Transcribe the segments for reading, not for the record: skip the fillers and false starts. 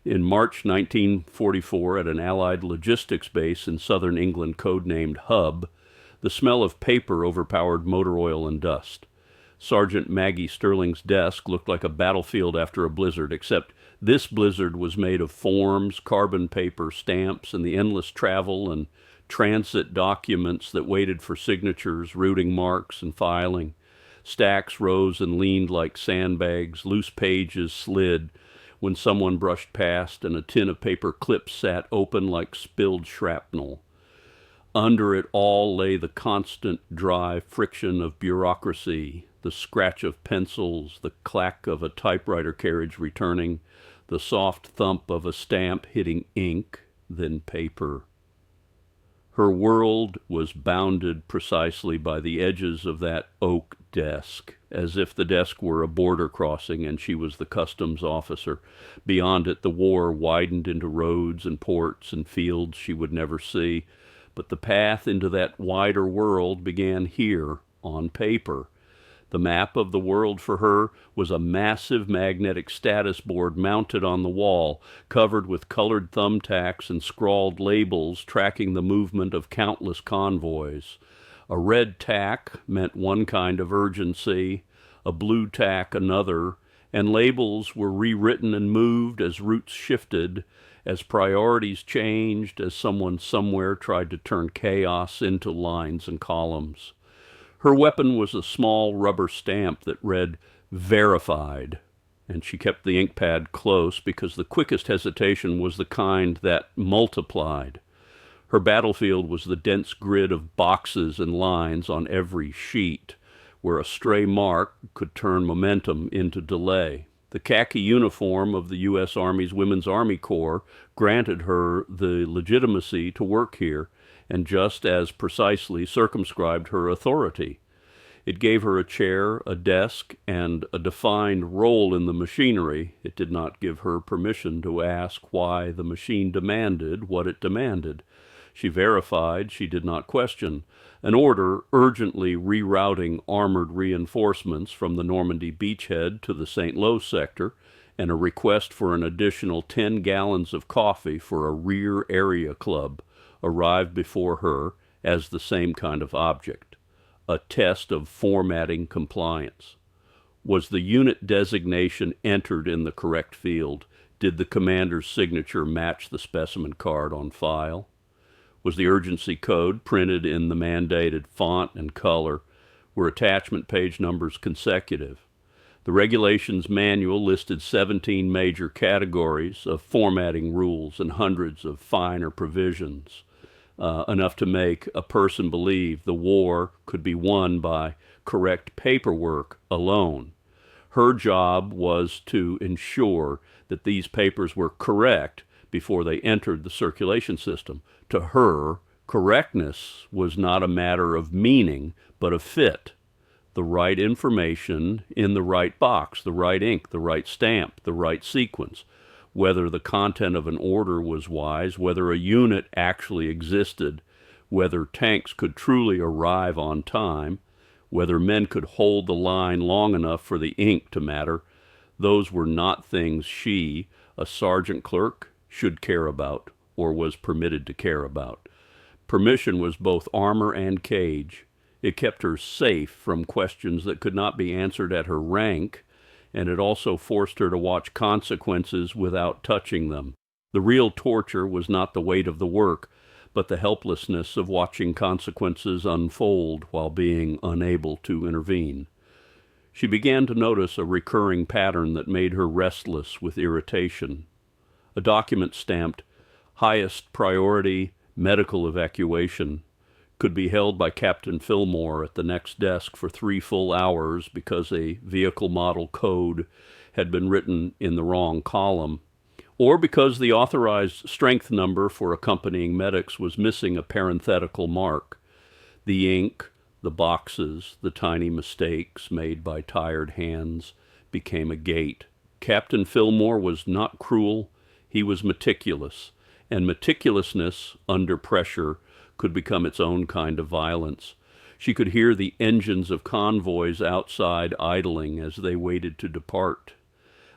In March 1944, at an Allied logistics base in southern England codenamed Hub, the smell of paper overpowered motor oil and dust. Sergeant Maggie Sterling's desk looked like a battlefield after a blizzard, except this blizzard was made of forms, carbon paper, stamps, and the endless travel and transit documents that waited for signatures, routing marks, and filing. Stacks rose and leaned like sandbags, loose pages slid when someone brushed past, and a tin of paper clips sat open like spilled shrapnel. Under it all lay the constant dry friction of bureaucracy, the scratch of pencils, the clack of a typewriter carriage returning, the soft thump of a stamp hitting ink, then paper. Her world was bounded precisely by the edges of that oak desk, as if the desk were a border crossing and she was the customs officer. Beyond it, the war widened into roads and ports and fields she would never see. But the path into that wider world began here, on paper. The map of the world for her was a massive magnetic status board mounted on the wall, covered with colored thumbtacks and scrawled labels tracking the movement of countless convoys. A red tack meant one kind of urgency, a blue tack another, and labels were rewritten and moved as routes shifted, as priorities changed, as someone somewhere tried to turn chaos into lines and columns. Her weapon was a small rubber stamp that read, "Verified," and she kept the ink pad close because the quickest hesitation was the kind that multiplied. Her battlefield was the dense grid of boxes and lines on every sheet, where a stray mark could turn momentum into delay. The khaki uniform of the U.S. Army's Women's Army Corps granted her the legitimacy to work here, and just as precisely circumscribed her authority. It gave her a chair, a desk, and a defined role in the machinery. It did not give her permission to ask why the machine demanded what it demanded. She verified, she did not question. An order urgently rerouting armored reinforcements from the Normandy beachhead to the St. Lo sector, and a request for an additional 10 gallons of coffee for a rear area club arrived before her as the same kind of object, a test of formatting compliance. Was the unit designation entered in the correct field? Did the commander's signature match the specimen card on file? Was the urgency code printed in the mandated font and color? Were attachment page numbers consecutive? The regulations manual listed 17 major categories of formatting rules and hundreds of finer provisions, enough to make a person believe the war could be won by correct paperwork alone. Her job was to ensure that these papers were correct before they entered the circulation system. To her, correctness was not a matter of meaning, but of fit. The right information in the right box, the right ink, the right stamp, the right sequence. Whether the content of an order was wise, whether a unit actually existed, whether tanks could truly arrive on time, whether men could hold the line long enough for the ink to matter, those were not things she, a sergeant clerk, should care about or was permitted to care about. Permission was both armor and cage. It kept her safe from questions that could not be answered at her rank, and it also forced her to watch consequences without touching them. The real torture was not the weight of the work, but the helplessness of watching consequences unfold while being unable to intervene. She began to notice a recurring pattern that made her restless with irritation. A document stamped, "Highest Priority Medical Evacuation," could be held by Captain Fillmore at the next desk for 3 full hours because a vehicle model code had been written in the wrong column, or because the authorized strength number for accompanying medics was missing a parenthetical mark. The ink, the boxes, the tiny mistakes made by tired hands became a gate. Captain Fillmore was not cruel, he was meticulous, and meticulousness under pressure could become its own kind of violence. She could hear the engines of convoys outside idling as they waited to depart.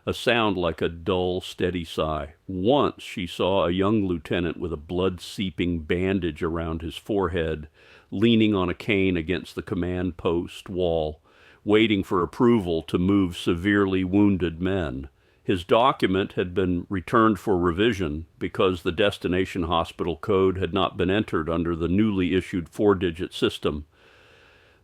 a sound like a dull, steady sigh. Once she saw a young lieutenant with a blood-seeping bandage around his forehead, leaning on a cane against the command post wall, waiting for approval to move severely wounded men. His document had been returned for revision because the destination hospital code had not been entered under the newly issued 4-digit system.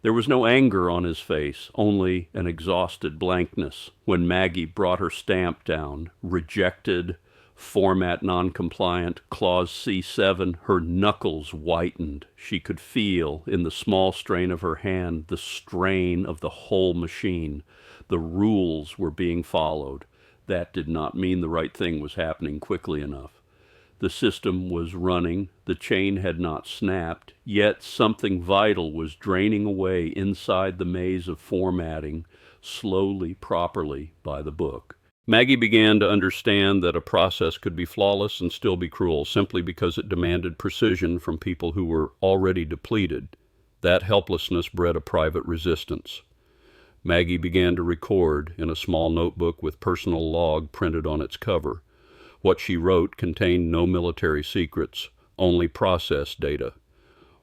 There was no anger on his face, only an exhausted blankness. When Maggie brought her stamp down, rejected, format non-compliant, clause C7, her knuckles whitened. She could feel, in the small strain of her hand, the strain of the whole machine. The rules were being followed. That did not mean the right thing was happening quickly enough. The system was running, the chain had not snapped, yet something vital was draining away inside the maze of formatting, slowly, properly, by the book. Maggie began to understand that a process could be flawless and still be cruel, simply because it demanded precision from people who were already depleted. That helplessness bred a private resistance. Maggie began to record in a small notebook with personal log printed on its cover. What she wrote contained no military secrets, only process data.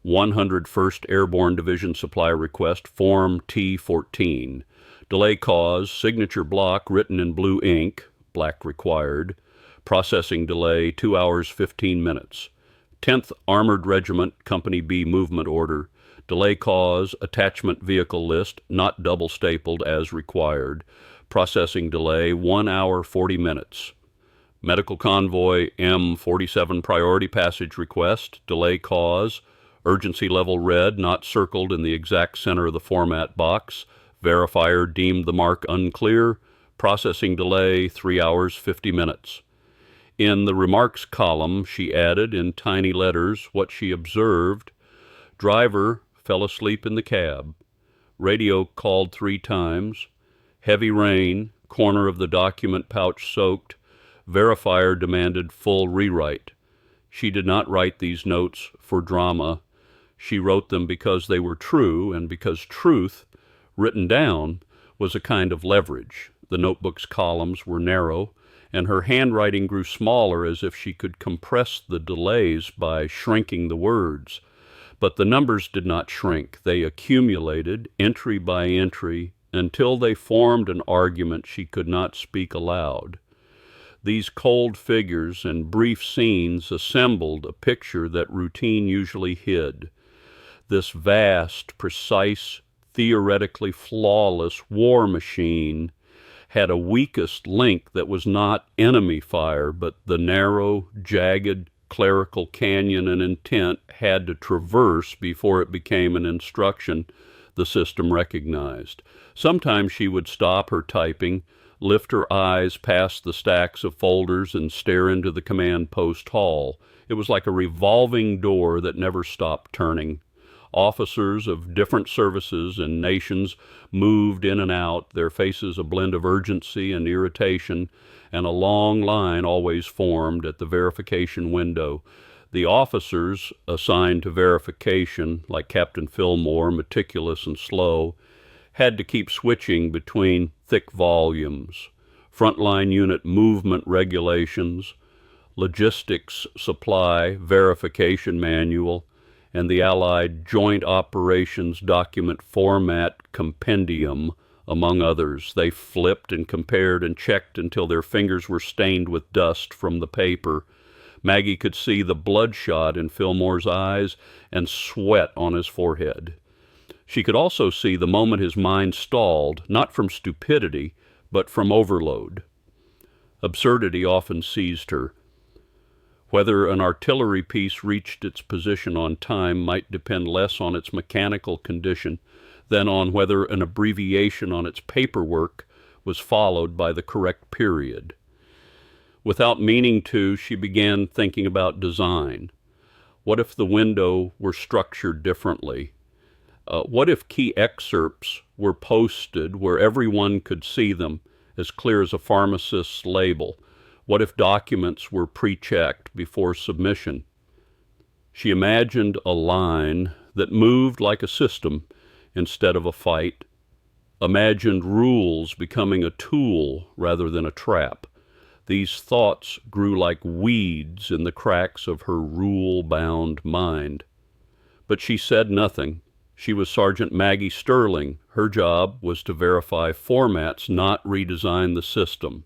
101st Airborne Division Supply Request, Form T-14. Delay cause, signature block written in blue ink, black required. Processing delay, 2 hours, 15 minutes. 10th Armored Regiment, Company B movement order. Delay cause, attachment vehicle list, not double stapled as required. Processing delay, 1 hour, 40 minutes. Medical convoy M47 priority passage request, delay cause, urgency level red, not circled in the exact center of the format box. Verifier deemed the mark unclear. Processing delay, 3 hours, 50 minutes. In the remarks column, she added in tiny letters what she observed. Driver fell asleep in the cab. Radio called 3 times. Heavy rain, corner of the document pouch soaked. Verifier demanded full rewrite. She did not write these notes for drama. She wrote them because they were true, and because truth, written down, was a kind of leverage. The notebook's columns were narrow, and her handwriting grew smaller as if she could compress the delays by shrinking the words. But the numbers did not shrink. They accumulated, entry by entry, until they formed an argument she could not speak aloud. These cold figures and brief scenes assembled a picture that routine usually hid. This vast, precise, theoretically flawless war machine had a weakest link that was not enemy fire, but the narrow, jagged, clerical canyon an intent had to traverse before it became an instruction the system recognized. Sometimes she would stop her typing, lift her eyes past the stacks of folders, and stare into the command post hall. It was like a revolving door that never stopped turning. Officers of different services and nations moved in and out, their faces a blend of urgency and irritation, and a long line always formed at the verification window. The officers assigned to verification, like Captain Fillmore, meticulous and slow, had to keep switching between thick volumes, frontline unit movement regulations, logistics supply verification manual, and the Allied Joint Operations Document Format Compendium, among others. They flipped and compared and checked until their fingers were stained with dust from the paper. Maggie could see the bloodshot in Fillmore's eyes and sweat on his forehead. She could also see the moment his mind stalled, not from stupidity, but from overload. Absurdity often seized her. Whether an artillery piece reached its position on time might depend less on its mechanical condition than on whether an abbreviation on its paperwork was followed by the correct period. Without meaning to, she began thinking about design. What if the window were structured differently? What if key excerpts were posted where everyone could see them, as clear as a pharmacist's label? What if documents were pre-checked before submission? She imagined a line that moved like a system instead of a fight, imagined rules becoming a tool rather than a trap. These thoughts grew like weeds in the cracks of her rule-bound mind. But she said nothing. She was Sergeant Maggie Sterling. Her job was to verify formats, not redesign the system.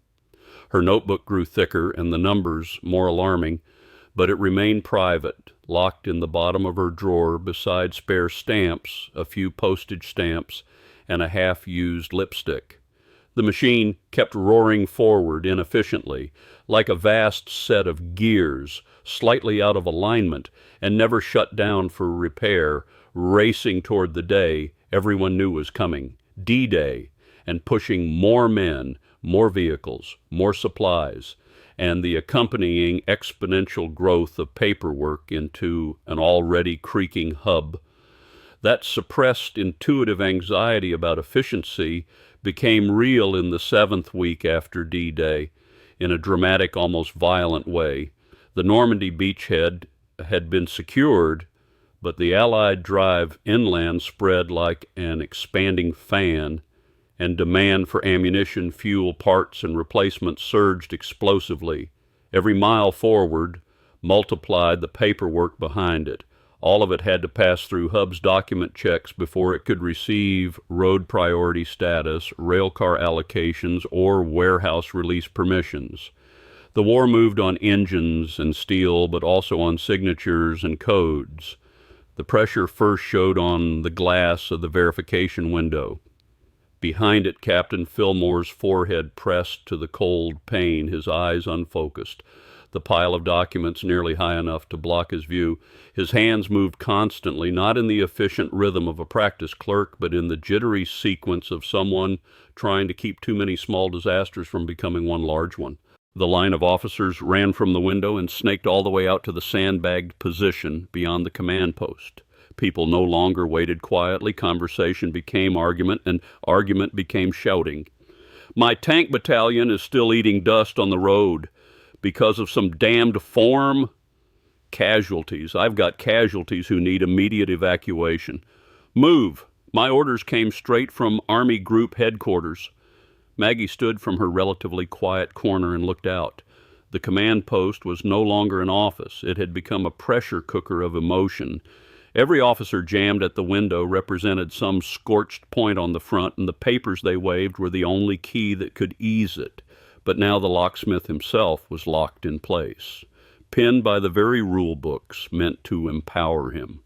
Her notebook grew thicker and the numbers more alarming, but it remained private, locked in the bottom of her drawer beside spare stamps, a few postage stamps, and a half-used lipstick. The machine kept roaring forward inefficiently, like a vast set of gears, slightly out of alignment, and never shut down for repair, racing toward the day everyone knew was coming, D-Day, and pushing more men, more vehicles, more supplies, and the accompanying exponential growth of paperwork into an already creaking hub. That suppressed intuitive anxiety about efficiency became real in the 7th week after D-Day, in a dramatic, almost violent way. The Normandy beachhead had been secured, but the Allied drive inland spread like an expanding fan, and demand for ammunition, fuel, parts, and replacements surged explosively. Every mile forward multiplied the paperwork behind it. All of it had to pass through Hub's document checks before it could receive road priority status, railcar allocations, or warehouse release permissions. The war moved on engines and steel, but also on signatures and codes. The pressure first showed on the glass of the verification window. Behind it, Captain Fillmore's forehead pressed to the cold pane, his eyes unfocused, the pile of documents nearly high enough to block his view. His hands moved constantly, not in the efficient rhythm of a practice clerk, but in the jittery sequence of someone trying to keep too many small disasters from becoming one large one. The line of officers ran from the window and snaked all the way out to the sandbagged position beyond the command post. People no longer waited quietly. Conversation became argument, and argument became shouting. My tank battalion is still eating dust on the road because of some damned form. Casualties. I've got casualties who need immediate evacuation. Move. My orders came straight from Army Group headquarters. Maggie stood from her relatively quiet corner and looked out. The command post was no longer an office. It had become a pressure cooker of emotion. Every officer jammed at the window represented some scorched point on the front, and the papers they waved were the only key that could ease it. But now the locksmith himself was locked in place, pinned by the very rule books meant to empower him.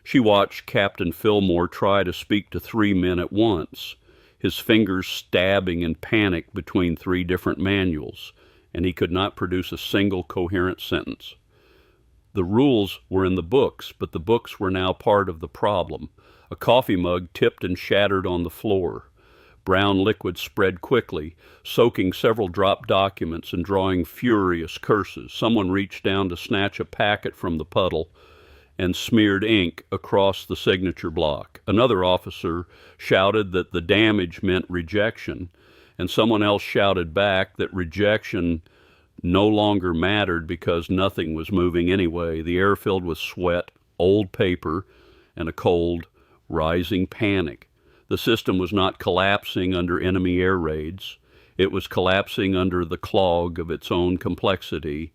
She watched Captain Fillmore try to speak to 3 men at once, his fingers stabbing in panic between 3 different manuals, and he could not produce a single coherent sentence. The rules were in the books, but the books were now part of the problem. A coffee mug tipped and shattered on the floor. Brown liquid spread quickly, soaking several dropped documents and drawing furious curses. Someone reached down to snatch a packet from the puddle and smeared ink across the signature block. Another officer shouted that the damage meant rejection, and someone else shouted back that rejection no longer mattered because nothing was moving anyway. The air filled with sweat, old paper, and a cold, rising panic. The system was not collapsing under enemy air raids. It was collapsing under the clog of its own complexity.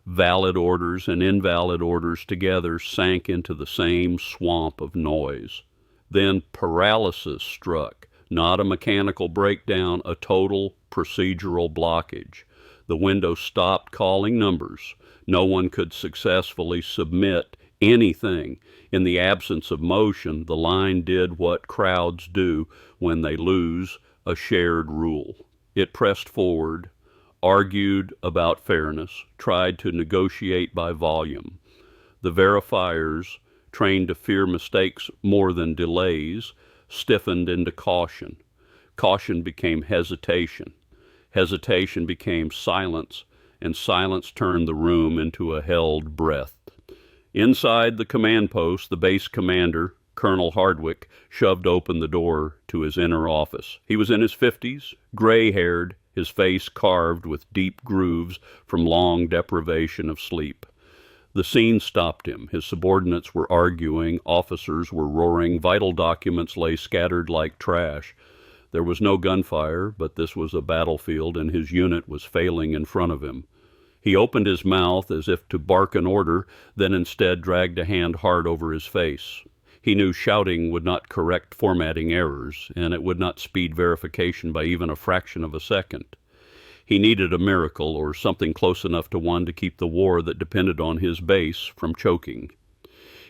Valid orders and invalid orders together sank into the same swamp of noise. Then paralysis struck, not a mechanical breakdown, a total procedural blockage. The window stopped calling numbers. No one could successfully submit anything. In the absence of motion, the line did what crowds do when they lose a shared rule. It pressed forward, argued about fairness, tried to negotiate by volume. The verifiers, trained to fear mistakes more than delays, stiffened into caution. Caution became hesitation. Hesitation became silence, and silence turned the room into a held breath. Inside the command post, the base commander, Colonel Hardwick, shoved open the door to his inner office. He was in his 50s, gray-haired, his face carved with deep grooves from long deprivation of sleep. The scene stopped him. His subordinates were arguing, officers were roaring, vital documents lay scattered like trash. There was no gunfire, but this was a battlefield, and his unit was failing in front of him. He opened his mouth as if to bark an order, then instead dragged a hand hard over his face. He knew shouting would not correct formatting errors, and it would not speed verification by even a fraction of a second. He needed a miracle, or something close enough to one to keep the war that depended on his base from choking.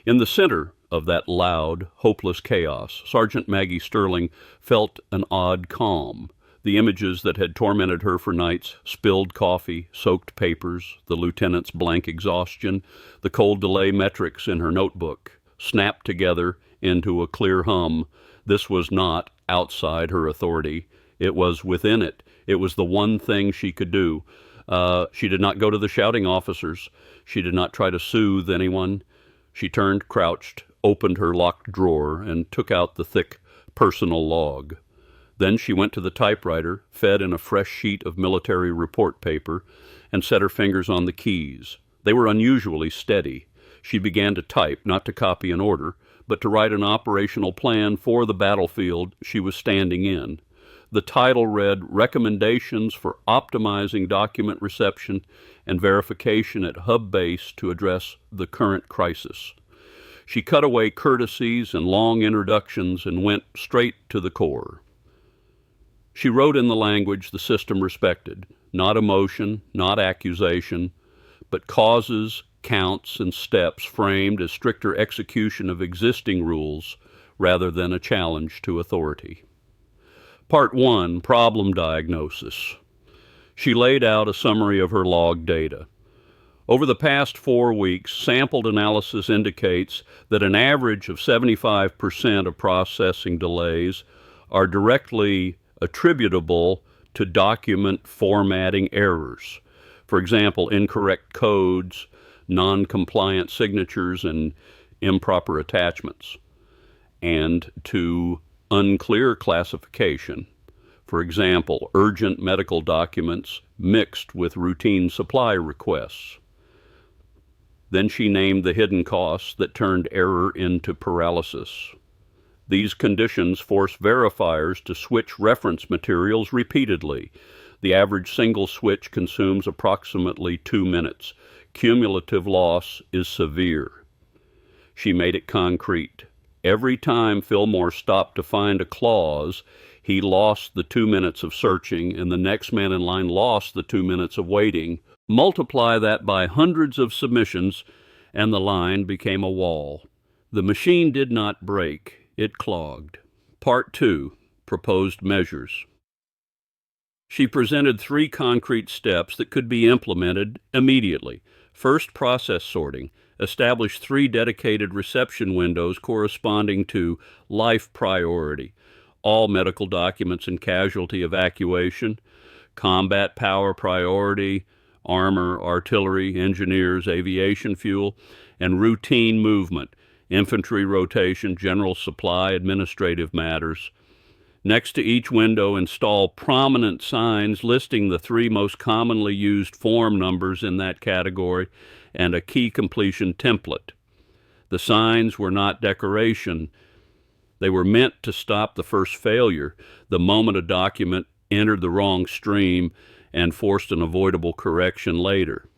In the center of that loud, hopeless chaos, Sergeant Maggie Sterling felt an odd calm. The images that had tormented her for nights, spilled coffee, soaked papers, the lieutenant's blank exhaustion, the cold delay metrics in her notebook, snapped together into a clear hum. This was not outside her authority. It was within it. It was the one thing she could do. She did not go to the shouting officers. She did not try to soothe anyone. She turned, crouched, opened her locked drawer, and took out the thick personal log. Then she went to the typewriter, fed in a fresh sheet of military report paper, and set her fingers on the keys. They were unusually steady. She began to type, not to copy an order, but to write an operational plan for the battlefield she was standing in. The title read, Recommendations for Optimizing Document Reception and Verification at Hub Base to Address the Current Crisis. She cut away courtesies and long introductions and went straight to the core. She wrote in the language the system respected, not emotion, not accusation, but causes, counts, and steps framed as stricter execution of existing rules rather than a challenge to authority. Part 1, Problem Diagnosis. She laid out a summary of her log data. Over the past 4 weeks, sampled analysis indicates that an average of 75% of processing delays are directly attributable to document formatting errors. For example, incorrect codes, non-compliant signatures, and improper attachments, and to unclear classification. For example, urgent medical documents mixed with routine supply requests. Then she named the hidden costs that turned error into paralysis. These conditions force verifiers to switch reference materials repeatedly. The average single switch consumes approximately 2 minutes. Cumulative loss is severe. She made it concrete. Every time Fillmore stopped to find a clause, he lost the 2 minutes of searching, and the next man in line lost the 2 minutes of waiting. Multiply that by hundreds of submissions, and the line became a wall. The machine did not break. It clogged. Part 2, Proposed Measures. She presented 3 concrete steps that could be implemented immediately. First, process sorting. Establish 3 dedicated reception windows corresponding to life priority, all medical documents and casualty evacuation, combat power priority, armor, artillery, engineers, aviation fuel, and routine movement, infantry rotation, general supply, administrative matters. Next to each window, install prominent signs listing the 3 most commonly used form numbers in that category and a key completion template. The signs were not decoration. They were meant to stop the first failure, the moment a document entered the wrong stream and forced an avoidable correction later.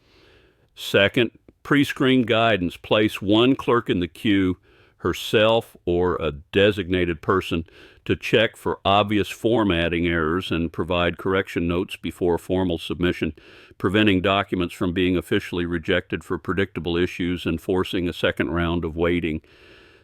Second, pre-screen guidance. Place one clerk in the queue, herself or a designated person, to check for obvious formatting errors and provide correction notes before formal submission, preventing documents from being officially rejected for predictable issues and forcing a second round of waiting.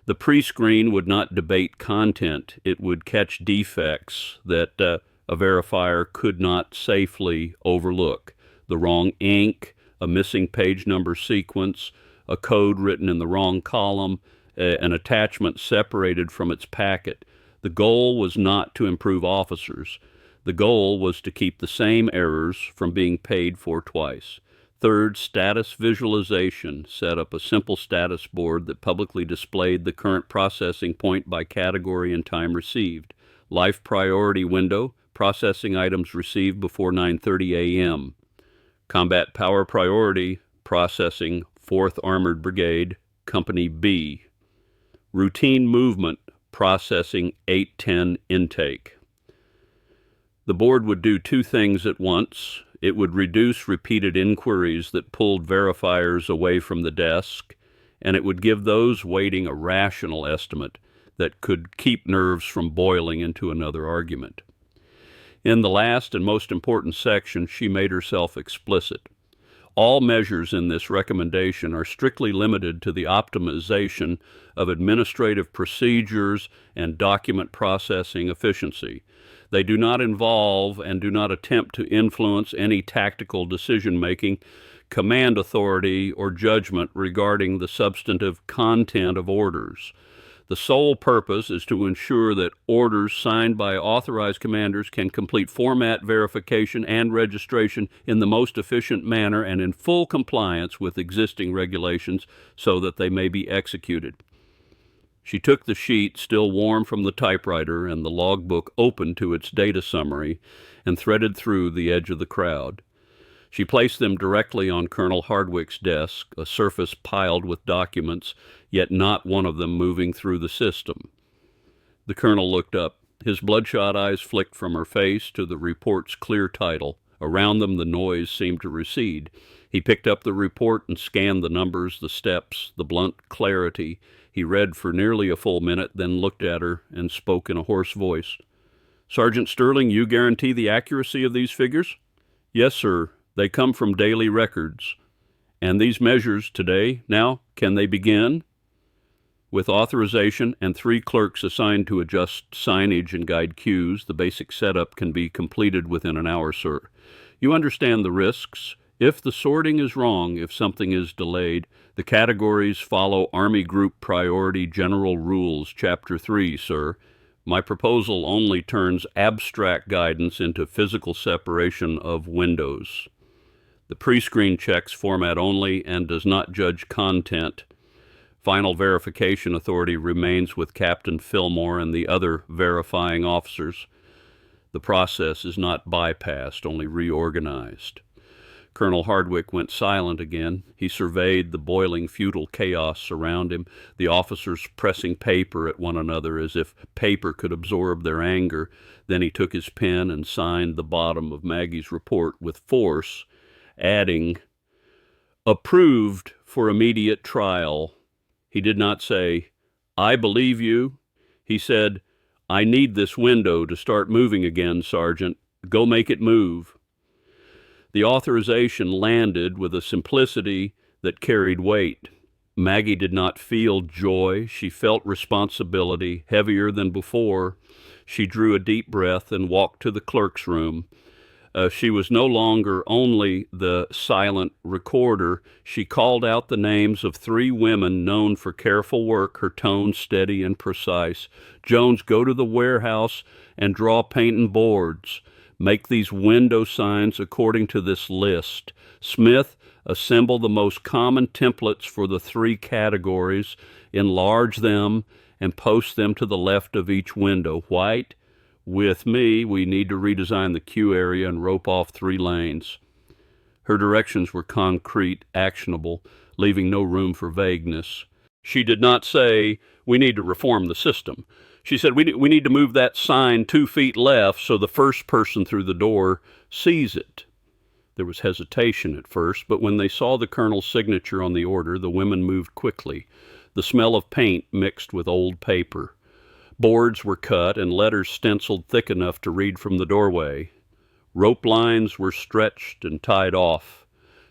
The pre-screen would not debate content. It would catch defects that a verifier could not safely overlook. The wrong ink, a missing page number sequence, a code written in the wrong column, an attachment separated from its packet. The goal was not to improve officers. The goal was to keep the same errors from being paid for twice. Third, status visualization. Set up a simple status board that publicly displayed the current processing point by category and time received. Life priority window, processing items received before 9:30 a.m. Combat power priority, processing 4th Armored Brigade, Company B. Routine movement, processing 810 intake. The board would do two things at once. It would reduce repeated inquiries that pulled verifiers away from the desk, and it would give those waiting a rational estimate that could keep nerves from boiling into another argument. In the last and most important section, she made herself explicit. All measures in this recommendation are strictly limited to the optimization of administrative procedures and document processing efficiency. They do not involve and do not attempt to influence any tactical decision-making, command authority, or judgment regarding the substantive content of orders. The sole purpose is to ensure that orders signed by authorized commanders can complete format verification and registration in the most efficient manner and in full compliance with existing regulations so that they may be executed. She took the sheet, still warm from the typewriter, and the logbook open to its data summary, and threaded through the edge of the crowd. She placed them directly on Colonel Hardwick's desk, a surface piled with documents, yet not one of them moving through the system. The colonel looked up. His bloodshot eyes flicked from her face to the report's clear title. Around them the noise seemed to recede. He picked up the report and scanned the numbers, the steps, the blunt clarity. He read for nearly a full minute, then looked at her and spoke in a hoarse voice. "Sergeant Sterling, you guarantee the accuracy of these figures?" "Yes, sir. They come from daily records." "And these measures today, now, can they begin?" "With authorization and 3 clerks assigned to adjust signage and guide cues, the basic setup can be completed within an hour, sir. You understand the risks. If the sorting is wrong, if something is delayed, the categories follow Army Group Priority General Rules, Chapter 3, sir. My proposal only turns abstract guidance into physical separation of windows. The pre-screen checks format only and does not judge content. Final verification authority remains with Captain Fillmore and the other verifying officers. The process is not bypassed, only reorganized." Colonel Hardwick went silent again. He surveyed the boiling futile chaos around him, the officers pressing paper at one another as if paper could absorb their anger. Then he took his pen and signed the bottom of Maggie's report with force, adding, "Approved for immediate trial." He did not say, "I believe you." He said, "I need this window to start moving again, Sergeant. Go make it move." The authorization landed with a simplicity that carried weight. Maggie did not feel joy. She felt responsibility, heavier than before. She drew a deep breath and walked to the clerk's room. She was no longer only the silent recorder. She called out the names of 3 women known for careful work, her tone steady and precise. "Jones, go to the warehouse and draw paint and boards. Make these window signs according to this list. Smith, assemble the most common templates for the 3 categories, enlarge them, and post them to the left of each window. White, with me, we need to redesign the queue area and rope off 3 lanes." Her directions were concrete, actionable, leaving no room for vagueness. She did not say, "We need to reform the system." She said, we need to move that sign 2 feet left so the first person through the door sees it." There was hesitation at first, but when they saw the colonel's signature on the order, the women moved quickly. The smell of paint mixed with old paper. Boards were cut and letters stenciled thick enough to read from the doorway. Rope lines were stretched and tied off.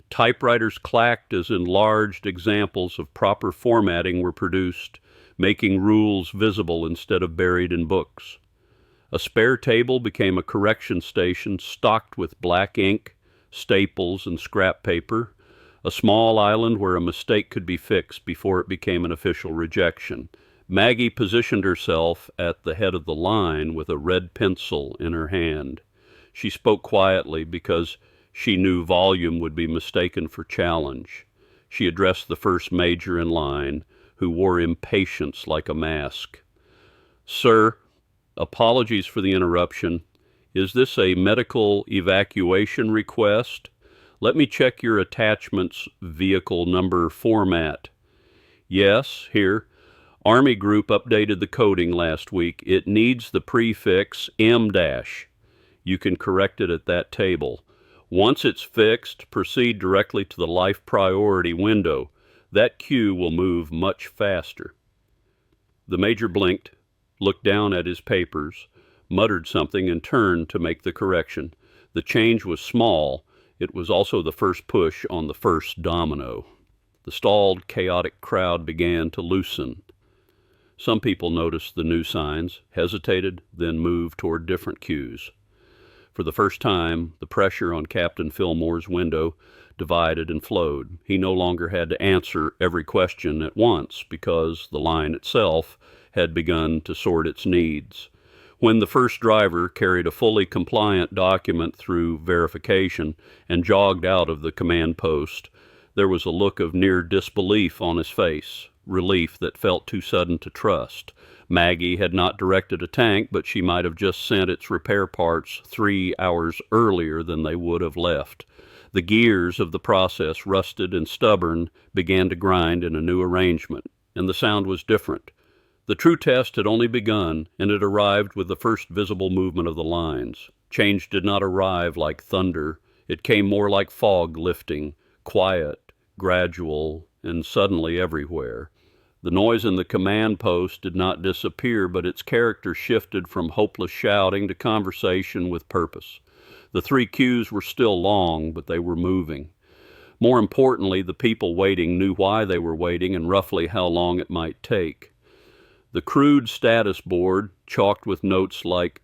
Typewriters clacked as enlarged examples of proper formatting were produced, making rules visible instead of buried in books. A spare table became a correction station stocked with black ink, staples, and scrap paper, a small island where a mistake could be fixed before it became an official rejection. Maggie positioned herself at the head of the line with a red pencil in her hand. She spoke quietly because she knew volume would be mistaken for challenge. She addressed the first major in line, who wore impatience like a mask. "Sir, apologies for the interruption. Is this a medical evacuation request? Let me check your attachment's vehicle number format." "Yes, here. Army Group updated the coding last week. It needs the prefix M-. You can correct it at that table. Once it's fixed, proceed directly to the life priority window. That queue will move much faster." The major blinked, looked down at his papers, muttered something, and turned to make the correction. The change was small. It was also the first push on the first domino. The stalled, chaotic crowd began to loosen. Some people noticed the new signs, hesitated, then moved toward different queues. For the first time, the pressure on Captain Fillmore's window divided and flowed. He no longer had to answer every question at once because the line itself had begun to sort its needs. When the first driver carried a fully compliant document through verification and jogged out of the command post, there was a look of near disbelief on his face, relief that felt too sudden to trust. Maggie had not directed a tank, but she might have just sent its repair parts 3 hours earlier than they would have left. The gears of the process, rusted and stubborn, began to grind in a new arrangement, and the sound was different. The true test had only begun, and it arrived with the first visible movement of the lines. Change did not arrive like thunder. It came more like fog lifting, quiet, gradual, and suddenly everywhere. The noise in the command post did not disappear, but its character shifted from hopeless shouting to conversation with purpose. The 3 queues were still long, but they were moving. More importantly, the people waiting knew why they were waiting and roughly how long it might take. The crude status board, chalked with notes like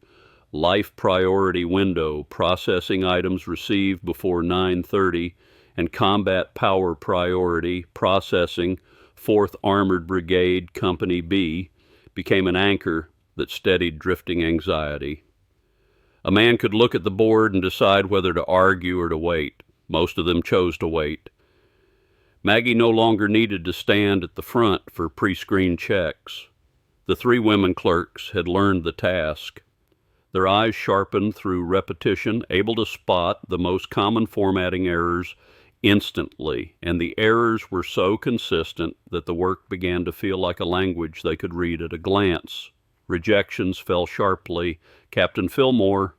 "Life Priority Window, Processing Items Received Before 9:30, and Combat Power Priority, Processing, 4th Armored Brigade, Company B," became an anchor that steadied drifting anxiety. A man could look at the board and decide whether to argue or to wait. Most of them chose to wait. Maggie no longer needed to stand at the front for pre-screened checks. The 3 women clerks had learned the task. Their eyes sharpened through repetition, able to spot the most common formatting errors instantly, and the errors were so consistent that the work began to feel like a language they could read at a glance. Rejections fell sharply. Captain Fillmore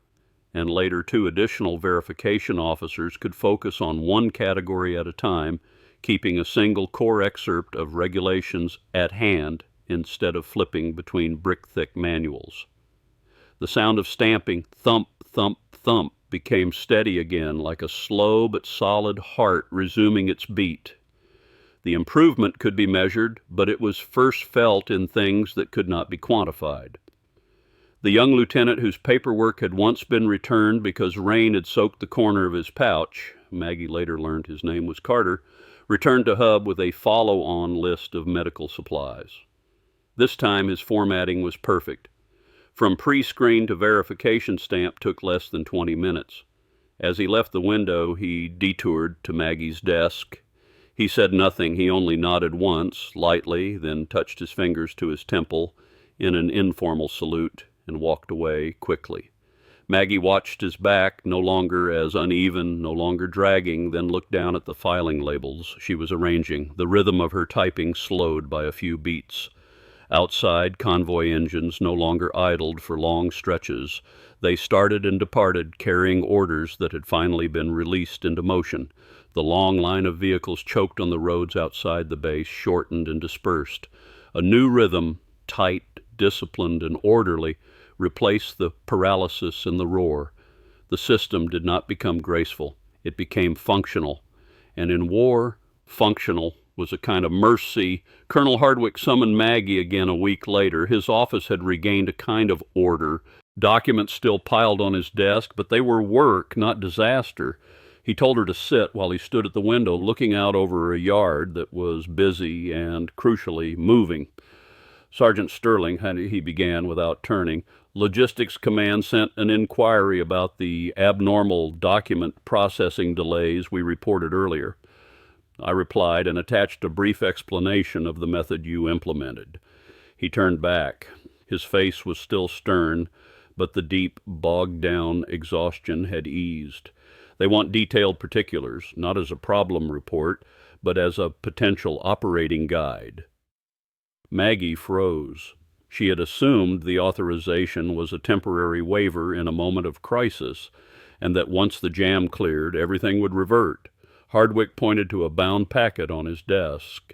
and later 2 additional verification officers could focus on one category at a time, keeping a single core excerpt of regulations at hand instead of flipping between brick-thick manuals. The sound of stamping, thump, thump, thump, became steady again, like a slow but solid heart resuming its beat. The improvement could be measured, but it was first felt in things that could not be quantified. The young lieutenant whose paperwork had once been returned because rain had soaked the corner of his pouch, Maggie later learned his name was Carter, returned to Hub with a follow-on list of medical supplies. This time his formatting was perfect. From pre-screen to verification stamp took less than 20 minutes. As he left the window, he detoured to Maggie's desk. He said nothing. He only nodded once, lightly, then touched his fingers to his temple in an informal salute and walked away quickly. Maggie watched his back, no longer as uneven, no longer dragging, then looked down at the filing labels she was arranging. The rhythm of her typing slowed by a few beats. Outside, convoy engines no longer idled for long stretches. They started and departed, carrying orders that had finally been released into motion. The long line of vehicles choked on the roads outside the base, shortened and dispersed. A new rhythm, tight, disciplined, and orderly, replaced the paralysis and the roar. The system did not become graceful. It became functional. And in war, functional was a kind of mercy. Colonel Hardwick summoned Maggie again a week later. His office had regained a kind of order. Documents still piled on his desk, but they were work, not disaster. He told her to sit while he stood at the window, looking out over a yard that was busy and, crucially, moving. "Sergeant Sterling," he began without turning, "Logistics Command sent an inquiry about the abnormal document processing delays we reported earlier." I replied and attached a brief explanation of the method you implemented. He turned back. His face was still stern, but the deep, bogged-down exhaustion had eased. "They want detailed particulars, not as a problem report, but as a potential operating guide." Maggie froze. She had assumed the authorization was a temporary waiver in a moment of crisis, and that once the jam cleared, everything would revert. Hardwick pointed to a bound packet on his desk,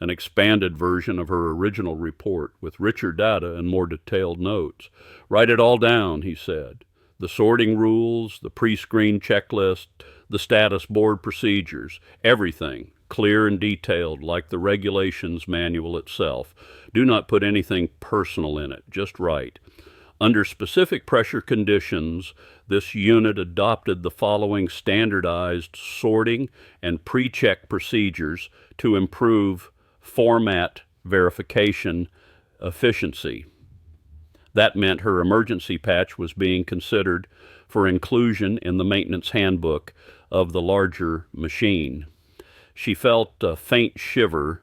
an expanded version of her original report with richer data and more detailed notes. "Write it all down," he said. "The sorting rules, the pre-screen checklist, the status board procedures, everything, clear and detailed like the regulations manual itself. Do not put anything personal in it, just write. Under specific pressure conditions, this unit adopted the following standardized sorting and pre-check procedures to improve format verification efficiency." That meant her emergency patch was being considered for inclusion in the maintenance handbook of the larger machine. She felt a faint shiver,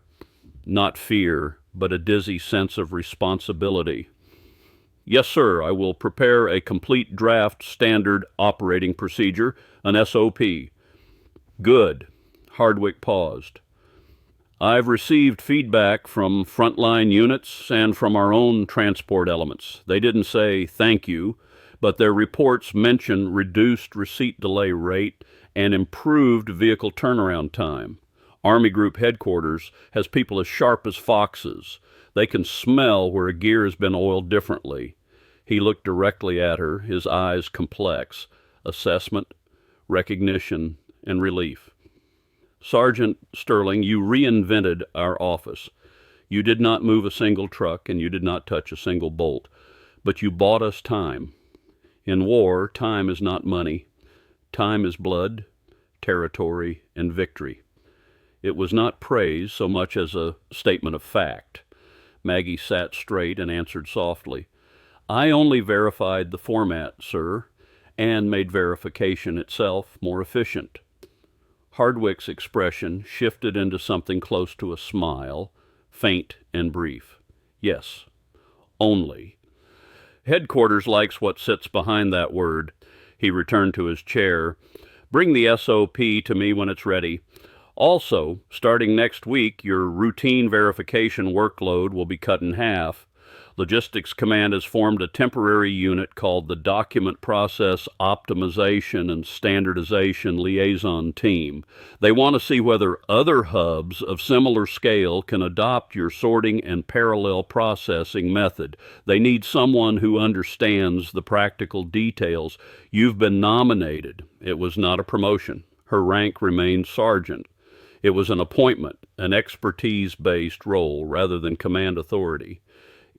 not fear, but a dizzy sense of responsibility. "Yes, sir, I will prepare a complete draft standard operating procedure, an SOP. "Good." Hardwick paused. "I've received feedback from frontline units and from our own transport elements. They didn't say thank you, but their reports mention reduced receipt delay rate and improved vehicle turnaround time. Army Group Headquarters has people as sharp as foxes. They can smell where a gear has been oiled differently." He looked directly at her, his eyes complex. Assessment, recognition, and relief. "Sergeant Sterling, you reinvented our office. You did not move a single truck, and you did not touch a single bolt. But you bought us time. In war, time is not money. Time is blood, territory, and victory." It was not praise so much as a statement of fact. Maggie sat straight and answered softly, "I only verified the format, sir, and made verification itself more efficient." Hardwick's expression shifted into something close to a smile, faint and brief. "Yes, only." "Headquarters likes what sits behind that word." He returned to his chair. "Bring the SOP to me when it's ready. Also, starting next week, your routine verification workload will be cut in half. Logistics Command has formed a temporary unit called the Document Process Optimization and Standardization Liaison Team. They want to see whether other hubs of similar scale can adopt your sorting and parallel processing method. They need someone who understands the practical details. You've been nominated. It was not a promotion. Her rank remained sergeant. It was an appointment, an expertise-based role rather than command authority.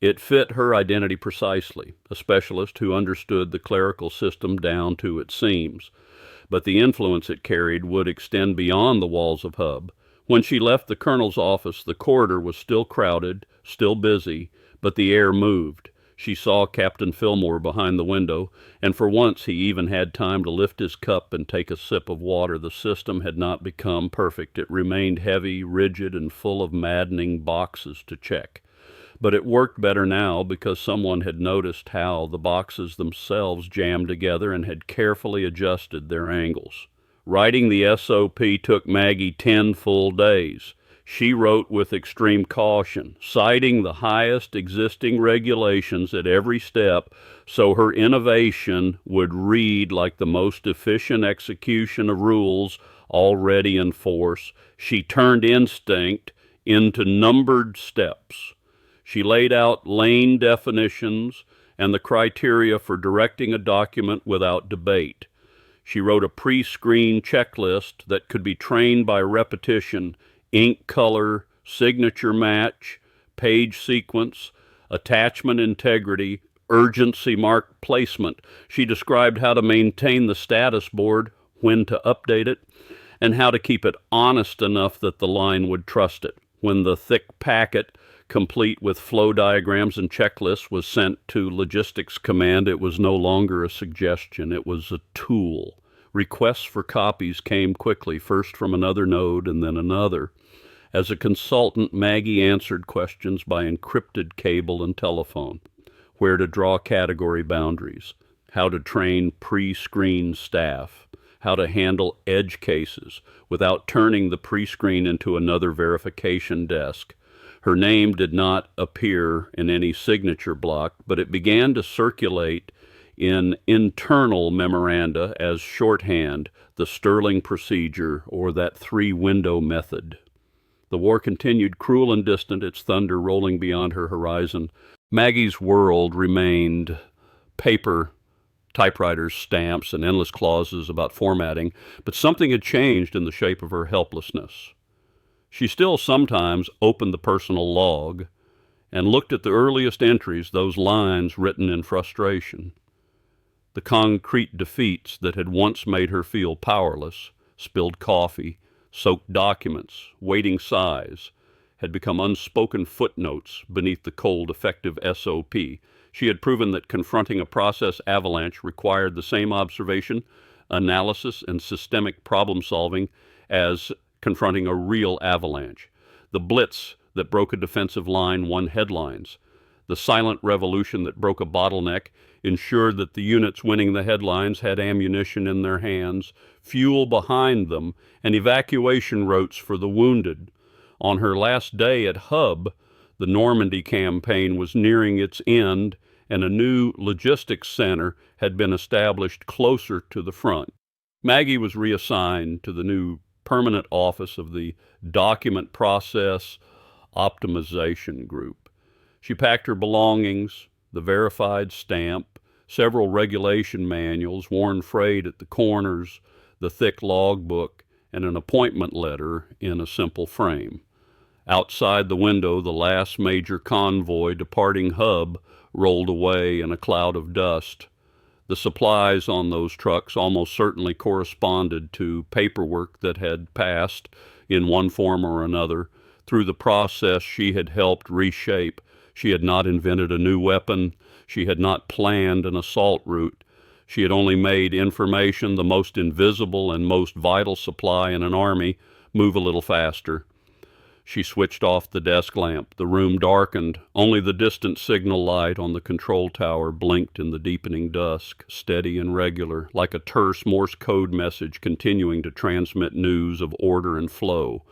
It fit her identity precisely, a specialist who understood the clerical system down to its seams. But the influence it carried would extend beyond the walls of Hub. When she left the colonel's office, the corridor was still crowded, still busy, but the air moved. She saw Captain Fillmore behind the window, and for once he even had time to lift his cup and take a sip of water. The system had not become perfect. It remained heavy, rigid, and full of maddening boxes to check. But it worked better now because someone had noticed how the boxes themselves jammed together and had carefully adjusted their angles. Writing the SOP took Maggie 10 full days. She wrote with extreme caution, citing the highest existing regulations at every step so her innovation would read like the most efficient execution of rules already in force. She turned instinct into numbered steps. She laid out lane definitions and the criteria for directing a document without debate. She wrote a pre-screen checklist that could be trained by repetition: ink color, signature match, page sequence, attachment integrity, urgency mark placement. She described how to maintain the status board, when to update it, and how to keep it honest enough that the line would trust it. When the thick packet, complete with flow diagrams and checklists, was sent to Logistics Command, it was no longer a suggestion, it was a tool. Requests for copies came quickly, first from another node and then another. As a consultant, Maggie answered questions by encrypted cable and telephone: where to draw category boundaries, how to train pre-screen staff, how to handle edge cases without turning the pre-screen into another verification desk. Her name did not appear in any signature block, but it began to circulate in internal memoranda as shorthand, the Sterling procedure, or that three-window method. The war continued, cruel and distant, its thunder rolling beyond her horizon. Maggie's world remained paper, typewriters, stamps, and endless clauses about formatting, but something had changed in the shape of her helplessness. She still sometimes opened the personal log and looked at the earliest entries, those lines written in frustration. The concrete defeats that had once made her feel powerless, spilled coffee, soaked documents, waiting sighs, had become unspoken footnotes beneath the cold, effective SOP. She had proven that confronting a process avalanche required the same observation, analysis, and systemic problem-solving as confronting a real avalanche. The blitz that broke a defensive line won headlines. The silent revolution that broke a bottleneck ensured that the units winning the headlines had ammunition in their hands, fuel behind them, and evacuation routes for the wounded. On her last day at Hub, the Normandy campaign was nearing its end, and a new logistics center had been established closer to the front. Maggie was reassigned to the new permanent office of the Document Process Optimization Group. She packed her belongings, the verified stamp, several regulation manuals worn frayed at the corners, the thick logbook, and an appointment letter in a simple frame. Outside the window, the last major convoy departing Hub rolled away in a cloud of dust. The supplies on those trucks almost certainly corresponded to paperwork that had passed, in one form or another, through the process she had helped reshape. She had not invented a new weapon. She had not planned an assault route. She had only made information, the most invisible and most vital supply in an army, move a little faster. She switched off the desk lamp. The room darkened. Only the distant signal light on the control tower blinked in the deepening dusk, steady and regular, like a terse Morse code message continuing to transmit news of order and flow.